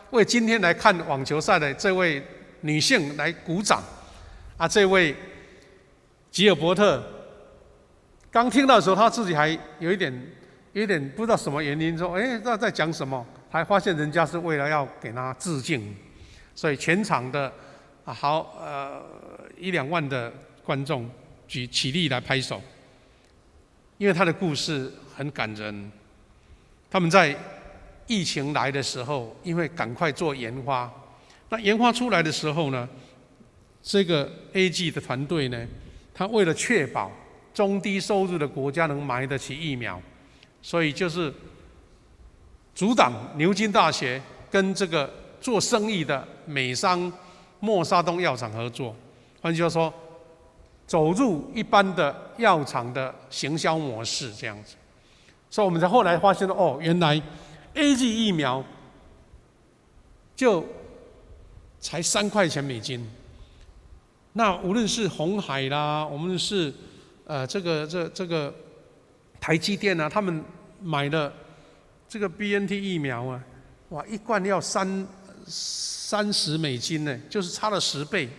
S1: 为今天来看网球赛的这位女性来鼓掌。啊，这位吉尔伯特刚听到的时候，他自己还有一点不知道什么原因，说：“哎，那在讲什么？”还发现人家是为了要给他致敬，所以全场的1-2万的观众起立来拍手，因为他的故事很感人。他们在疫情来的时候，因为赶快做研发，那研发出来的时候呢，这个 AZ 的团队呢，他为了确保中低收入的国家能买得起疫苗，所以就是阻挡牛津大学跟这个做生意的美商默沙东药厂合作，换句话说，走入一般的药厂的行销模式这样子。所以我们在后来发现哦，原来 AZ 疫苗就才3块钱美金。那无论是鸿海啦，我们是这个台积电啊，他们买了这个 BNT 疫苗啊，哇，一罐要30美金呢，就是差了10倍。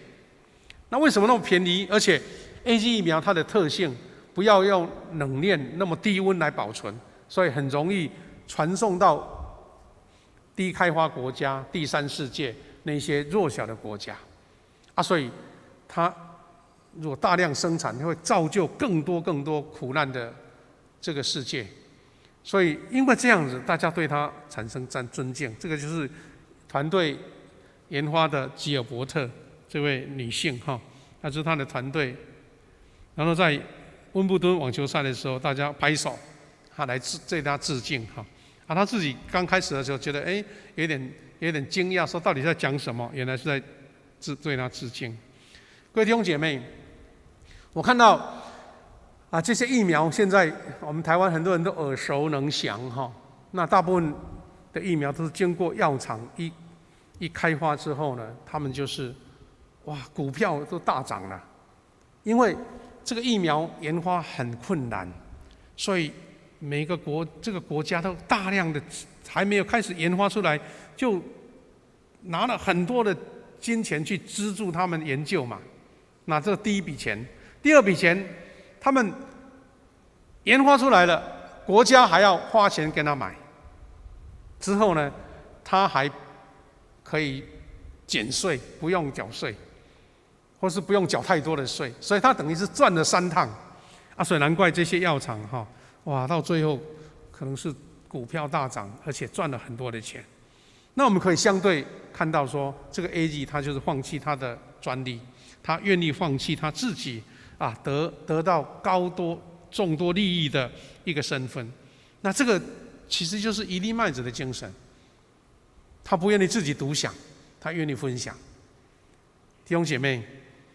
S1: 那为什么那么便宜？而且 AZ 疫苗它的特性，不要用冷链那么低温来保存，所以很容易传送到低开发国家、第三世界那些弱小的国家啊，所以它如果大量生产，会造就更多苦难的这个世界。所以因为这样子，大家对他产生尊敬。这个就是团队研发的吉尔伯特这位女性哈，她是她的团队。然后在温布顿网球赛的时候，大家拍手，她来对她致敬哈。啊，她自己刚开始的时候觉得有点惊讶，说到底在讲什么？原来是在对她致敬。各位弟兄姐妹，我看到这些疫苗现在我们台湾很多人都耳熟能详哈。那大部分的疫苗都是经过药厂一开发之后呢，他们就是股票都大涨了，因为这个疫苗研发很困难，所以每个这个国家都大量的还没有开始研发出来，就拿了很多的金钱去资助他们研究嘛。那这第一笔钱，第二笔钱，他们研发出来了，国家还要花钱跟他买。之后呢，他还可以减税，不用缴税，或是不用缴太多的税，所以他等于是赚了3趟啊！所以难怪这些药厂到最后可能是股票大涨，而且赚了很多的钱。那我们可以相对看到说，这个 AZ 他就是放弃他的专利，他愿意放弃他自己得到众多利益的一个身份。那这个其实就是一粒麦子的精神，他不愿意自己独享，他愿意分享。弟兄姐妹，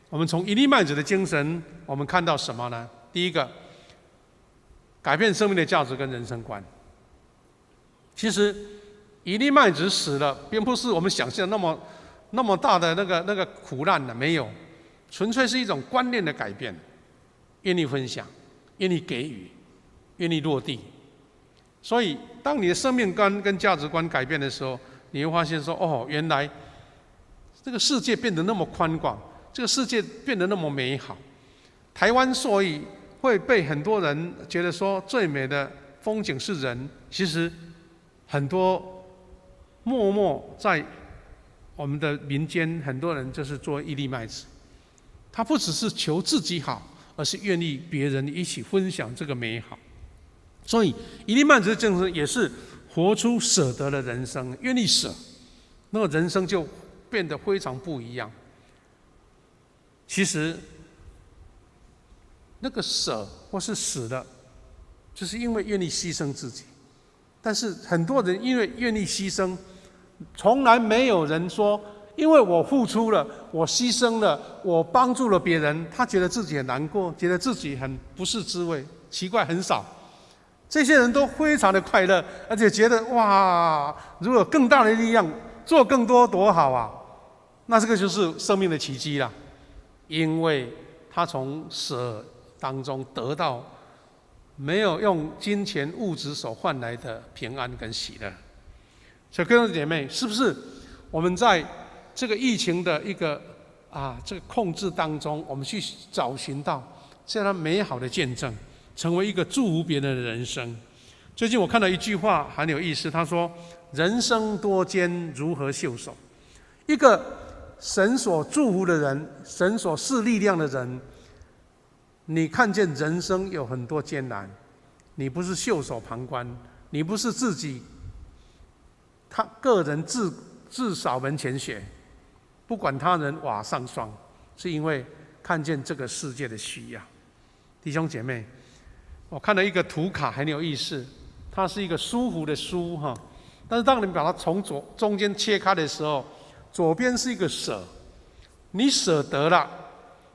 S1: 我们从一粒麦子的精神，我们看到什么呢？第一个，改变生命的价值跟人生观。其实一粒麦子死了，并不是我们想象那么大的那个苦难的，没有，纯粹是一种观念的改变，愿意分享，愿意给予，愿意落地。所以，当你的生命观跟价值观改变的时候，你会发现说，原来这个世界变得那么宽广，这个世界变得那么美好。台湾所以会被很多人觉得说最美的风景是人，其实很多默默在我们的民间，很多人就是做一粒麦子，他不只是求自己好，而是愿意别人一起分享这个美好。所以一粒麦子的精神也是活出舍得的人生，愿意舍，那个人生就变得非常不一样。其实，那个舍或是死的，就是因为愿意牺牲自己。但是很多人因为愿意牺牲，从来没有人说，因为我付出了，我牺牲了，我帮助了别人，他觉得自己很难过，觉得自己很不是滋味。奇怪，很少。这些人都非常的快乐，而且觉得哇，如果有更大的力量，做更多多好啊！那这个就是生命的奇迹啦，因为他从舍当中得到没有用金钱物质所换来的平安跟喜乐。所以各位姐妹，是不是我们在这个疫情的一个这个控制当中，我们去找寻到这样美好的见证，成为一个祝福别人的人生？最近我看到一句话很有意思，他说：“人生多艰，如何袖手？”一个神所祝福的人，神所赐力量的人，你看见人生有很多艰难，你不是袖手旁观，你不是自己他个人自扫门前雪，不管他人瓦上霜，是因为看见这个世界的需要。弟兄姐妹，我看了一个图卡很有意思，它是一个舒服的舒哈，但是当你把它从中间切开的时候，左边是一个舍，你舍得了，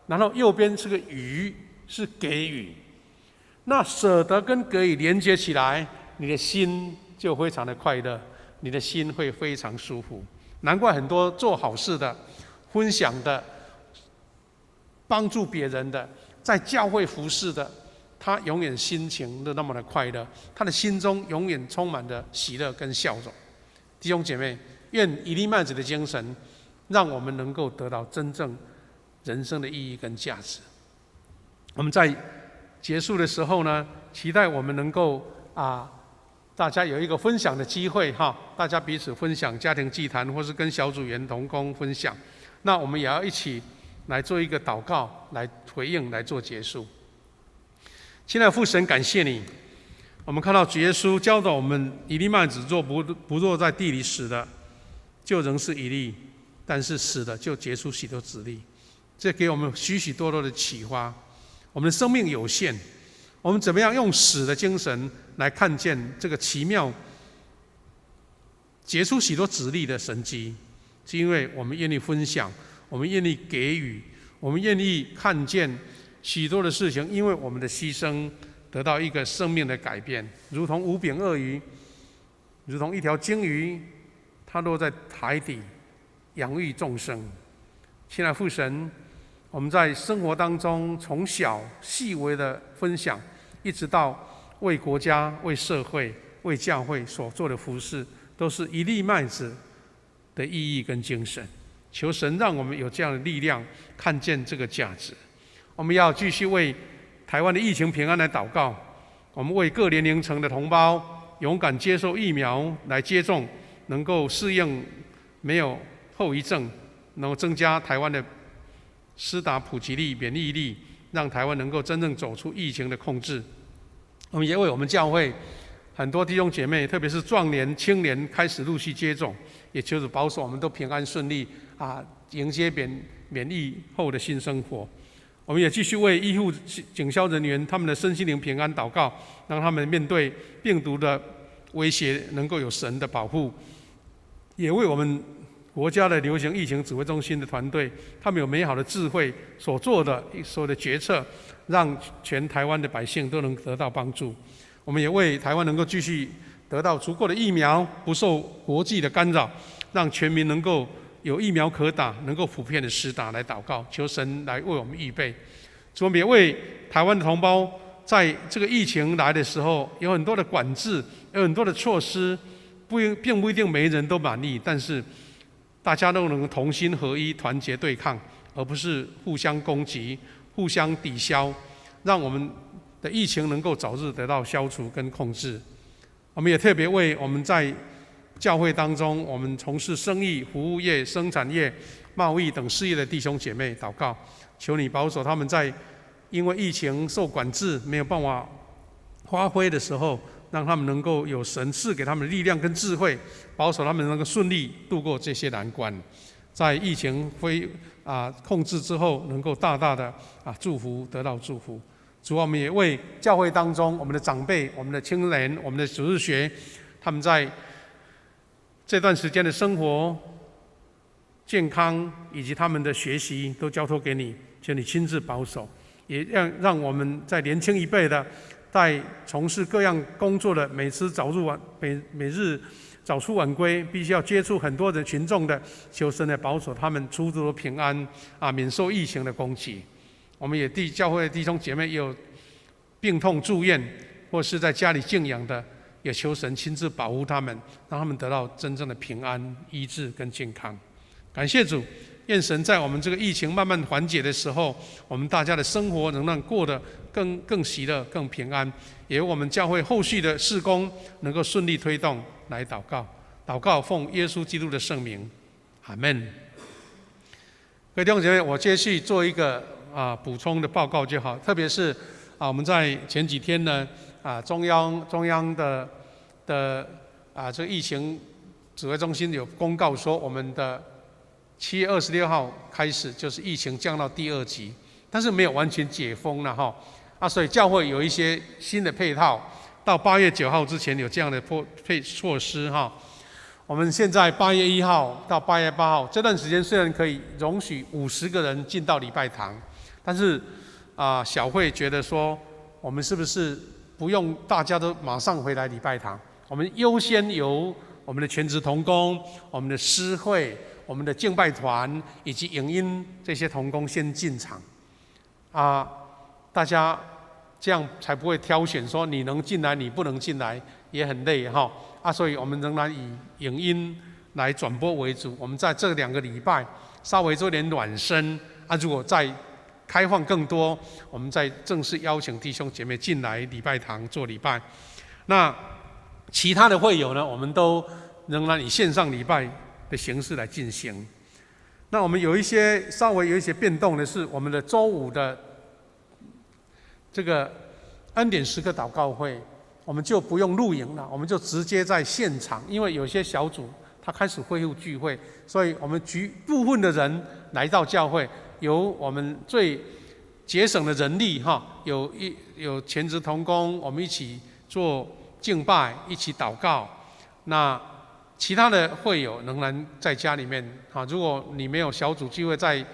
S1: 然后右边是个予，是给予。那舍得跟给予连接起来，你的心就非常的快乐，你的心会非常舒服。难怪很多做好事的、分享的、帮助别人的、在教会服侍的，他永远心情都那么的快乐，他的心中永远充满了喜乐跟笑容。弟兄姐妹，愿以利麦子的精神，让我们能够得到真正人生的意义跟价值。我们在结束的时候呢，期待我们能够大家有一个分享的机会哈，大家彼此分享家庭祭坛，或是跟小组员同工分享。那我们也要一起来做一个祷告，来回应，来做结束。亲爱的父神，感谢你，我们看到主耶稣教导我们，一粒麦子若不落在地里死的，就仍是一粒；但是死的就结出许多子粒。这给我们许许多多的启发。我们的生命有限，我们怎么样用死的精神来看见这个奇妙结出许多子粒的神迹？是因为我们愿意分享，我们愿意给予，我们愿意看见许多的事情，因为我们的牺牲得到一个生命的改变，如同5饼2鱼，如同一条鲸鱼，它落在海底，养育众生。亲爱的父神，我们在生活当中从小细微的分享，一直到为国家、为社会、为教会所做的服事，都是一粒麦子的意义跟精神。求神让我们有这样的力量，看见这个价值。我们要继续为台湾的疫情平安来祷告，我们为各年龄层的同胞勇敢接受疫苗来接种，能够适应没有后遗症，能够增加台湾的施打普及力、免疫力，让台湾能够真正走出疫情的控制。我们也为我们教会很多弟兄姐妹，特别是壮年、青年开始陆续接种，也求主保守我们都平安顺利迎接免疫后的新生活。我们也继续为医护警消人员他们的身心灵平安祷告，让他们面对病毒的威胁能够有神的保护。也为我们国家的流行疫情指挥中心的团队，他们有美好的智慧所做的所有的决策，让全台湾的百姓都能得到帮助。我们也为台湾能够继续得到足够的疫苗，不受国际的干扰，让全民能够有疫苗可打，能够普遍的施打来祷告，求神来为我们预备。我们也为台湾的同胞，在这个疫情来的时候，有很多的管制，有很多的措施，并不一定每一人都满意，但是大家都能同心合一，团结对抗，而不是互相攻击、互相抵消，让我们的疫情能够早日得到消除跟控制。我们也特别为我们在教会当中，我们从事生意、服务业、生产业、贸易等事业的弟兄姐妹祷告，求你保守他们在因为疫情受管制没有办法发挥的时候，让他们能够有神赐给他们的力量跟智慧，保守他们能够顺利度过这些难关。在疫情控制之后，能够大大的祝福，得到祝福。主啊，我们也为教会当中我们的长辈、我们的青年、我们的主日学，他们在这段时间的生活、健康以及他们的学习，都交托给你，求你亲自保守，也让我们在年轻一辈的，在从事各样工作的，每日早出晚归，必须要接触很多的群众的，求神来保守他们出入平安免受疫情的攻击。我们也教会的弟兄姐妹也有病痛住院或是在家里静养的，也求神亲自保护他们，让他们得到真正的平安、医治跟健康。感谢主，愿神在我们这个疫情慢慢缓解的时候，我们大家的生活能让过得更喜乐、更平安，也我们教会后续的事工能够顺利推动。来祷告，奉耶稣基督的圣名，阿们。各位弟兄姐妹，我接续做一个补充的报告就好。特别是我们在前几天呢，中央的这个疫情指挥中心有公告说，我们的7月26号开始就是疫情降到第2级，但是没有完全解封了哈。所以教会有一些新的配套，到8月9号之前有这样的措施哈。我们现在8月1号到8月8号这段时间，虽然可以容许50个人进到礼拜堂，但是小会觉得说，我们是不是不用大家都马上回来礼拜堂？我们优先由我们的全职同工、我们的诗会、我们的敬拜团以及影音这些同工先进场，大家这样才不会挑选说你能进来，你不能进来也很累哈。所以我们仍然以影音来转播为主。我们在这2个礼拜稍微做点暖身如果再开放更多，我们再正式邀请弟兄姐妹进来礼拜堂做礼拜。那其他的会友呢，我们都仍然以线上礼拜的形式来进行。那我们稍微有一些变动的是，我们的周5的这个恩典时刻祷告会，我们就不用录影了，我们就直接在现场。因为有些小组他开始恢复聚会，所以我们部分的人来到教会，由我们最节省的人力有全职同工，我们一起做敬拜，一起祷告。那其他的会友仍然在家里面如果你没有小组聚会在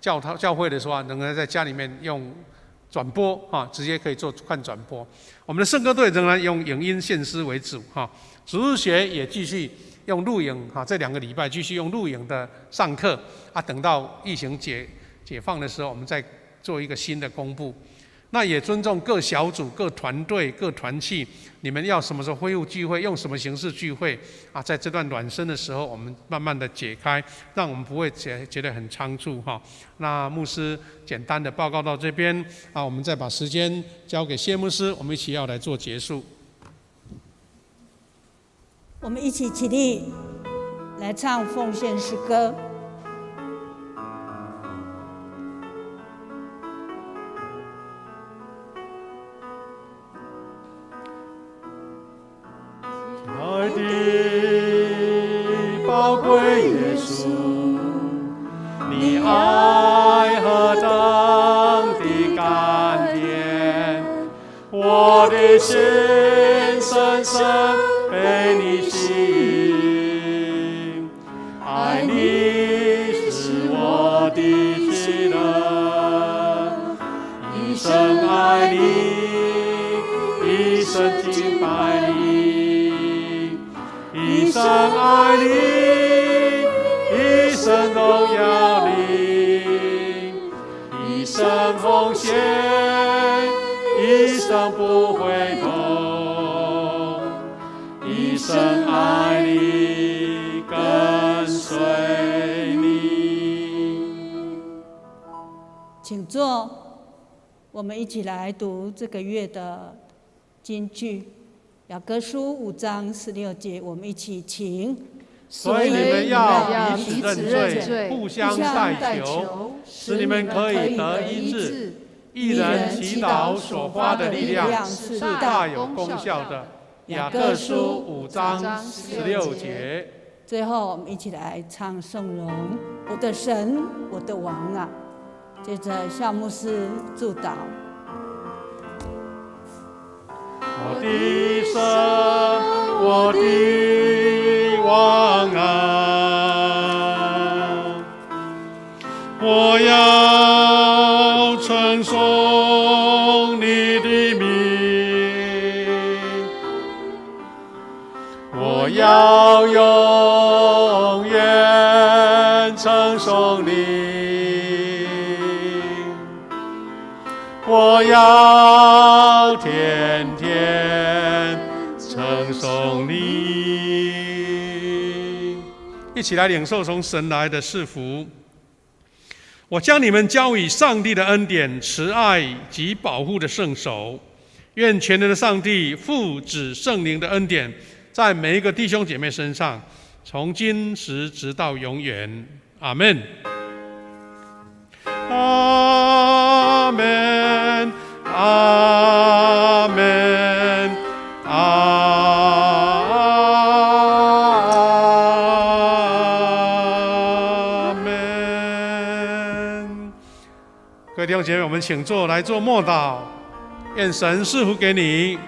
S1: 教会的时候仍然在家里面用转播直接可以看转播。我们的圣歌队仍然用影音献诗为主主日学也继续用录影这2个礼拜继续用录影的上课等到疫情解放的时候，我们再做一个新的公布。那也尊重各小组、各团队、各团契，你们要什么时候恢复聚会，用什么形式聚会在这段暖身的时候，我们慢慢的解开，让我们不会觉得很仓促那牧师简单的报告到这边我们再把时间交给谢牧师，我们一起要来做结束。
S5: 我们一起起立来唱奉献诗歌。
S4: 爱的宝贵耶稣，你爱何等的甘甜，我的心深深被你吸引，爱你是我的喜乐，一生爱你，一生敬拜你，一生爱你，一生荣耀你，一生奉献，一生不回头，一生爱你，跟随你。
S5: 请坐，我们一起来读这个月的金句。雅各书5章16节，我们一起请。
S1: 所以你们要彼此认罪，互相代求，使你们可以得医治。一人祈祷所发的力量是大有功效的。雅各书5章16节。
S5: 最后，我们一起来唱颂荣，我的神，我的王啊！接着，夏牧师祝祷。
S4: 我的神，我的王啊，我要称颂你的名，我要永远称颂你，我要天天称颂你。
S1: 一起来领受从神来的赐福。我将你们交与上帝的恩典、慈爱及保护的圣手。愿全能的上帝、父、子、圣灵的恩典，在每一个弟兄姐妹身上，从今时直到永远。阿们。
S4: 阿们，阿们，阿们。
S1: 各位弟兄姐妹，我们请坐，来做默祷。愿神赐福给你。